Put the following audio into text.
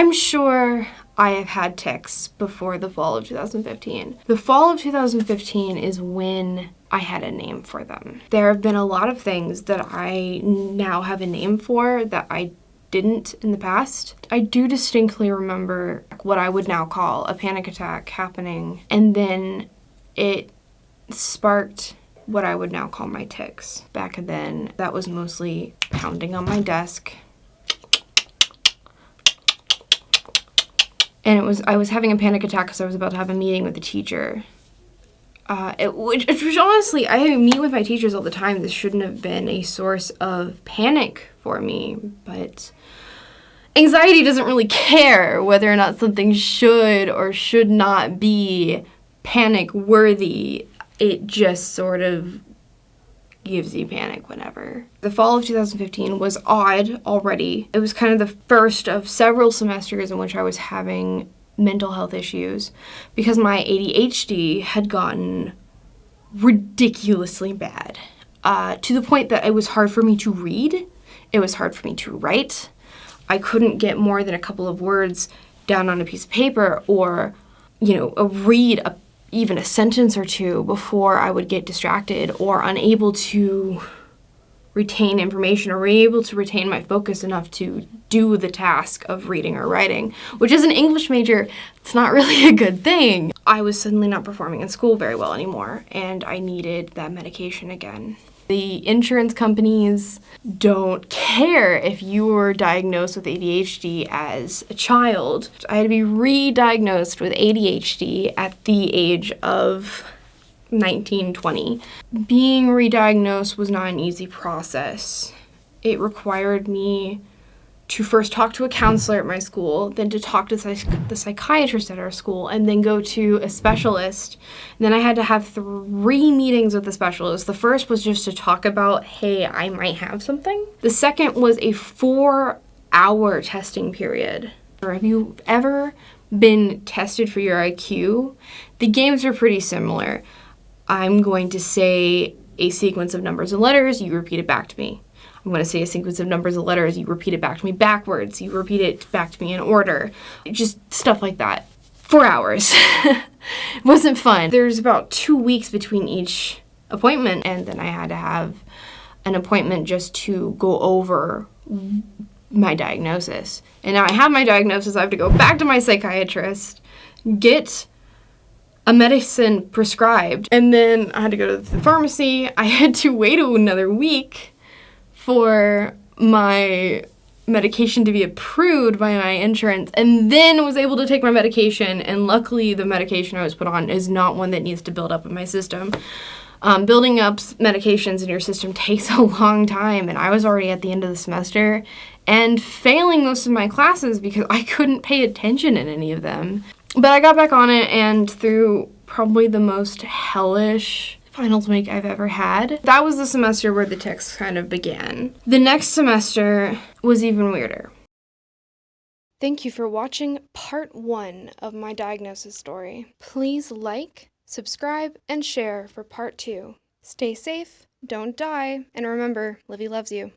I'm sure I have had tics before the fall of 2015. The fall of 2015 is when I had a name for them. There have been a lot of things that I now have a name for that I didn't in the past. I do distinctly remember what I would now call a panic attack happening, and then it sparked what I would now call my tics. Back then, that was mostly pounding on my desk. And I was having a panic attack because I was about to have a meeting with the teacher. Which honestly, I meet with my teachers all the time. This shouldn't have been a source of panic for me, but anxiety doesn't really care whether or not something should or should not be panic worthy. It just sort of gives you panic whenever. The fall of 2015 was odd already. It was kind of the first of several semesters in which I was having mental health issues because my ADHD had gotten ridiculously bad, to the point that it was hard for me to read. It was hard for me to write. I couldn't get more than a couple of words down on a piece of paper or, read even a sentence or two before I would get distracted or unable to retain information or able to retain my focus enough to do the task of reading or writing, which as an English major, it's not really a good thing. I was suddenly not performing in school very well anymore, and I needed that medication again. The insurance companies don't care if you were diagnosed with ADHD as a child. I had to be re-diagnosed with ADHD at the age of 19, 20. Being re-diagnosed was not an easy process. It required me to first talk to a counselor at my school, then to talk to the psychiatrist at our school, and then go to a specialist. And then I had to have 3 meetings with the specialist. The first was just to talk about, hey, I might have something. The second was a 4-hour testing period. Have you ever been tested for your IQ? The games are pretty similar. I'm going to say a sequence of numbers and letters, you repeat it back to me. I'm going to say a sequence of numbers and letters, you repeat it back to me backwards, you repeat it back to me in order. Just stuff like that. 4 hours. It wasn't fun. There's about 2 weeks between each appointment, and then I had to have an appointment just to go over my diagnosis. And now I have my diagnosis, I have to go back to my psychiatrist, get a medicine prescribed, and then I had to go to the pharmacy. I had to wait another week for my medication to be approved by my insurance, and then was able to take my medication, and luckily the medication I was put on is not one that needs to build up in my system. Building up medications in your system takes a long time, and I was already at the end of the semester and failing most of my classes because I couldn't pay attention in any of them. But I got back on it, and through probably the most hellish finals week I've ever had. That was the semester where the tics kind of began. The next semester was even weirder. Thank you for watching part 1 of my diagnosis story. Please like, subscribe, and share for part 2. Stay safe, don't die, and remember, Livy loves you.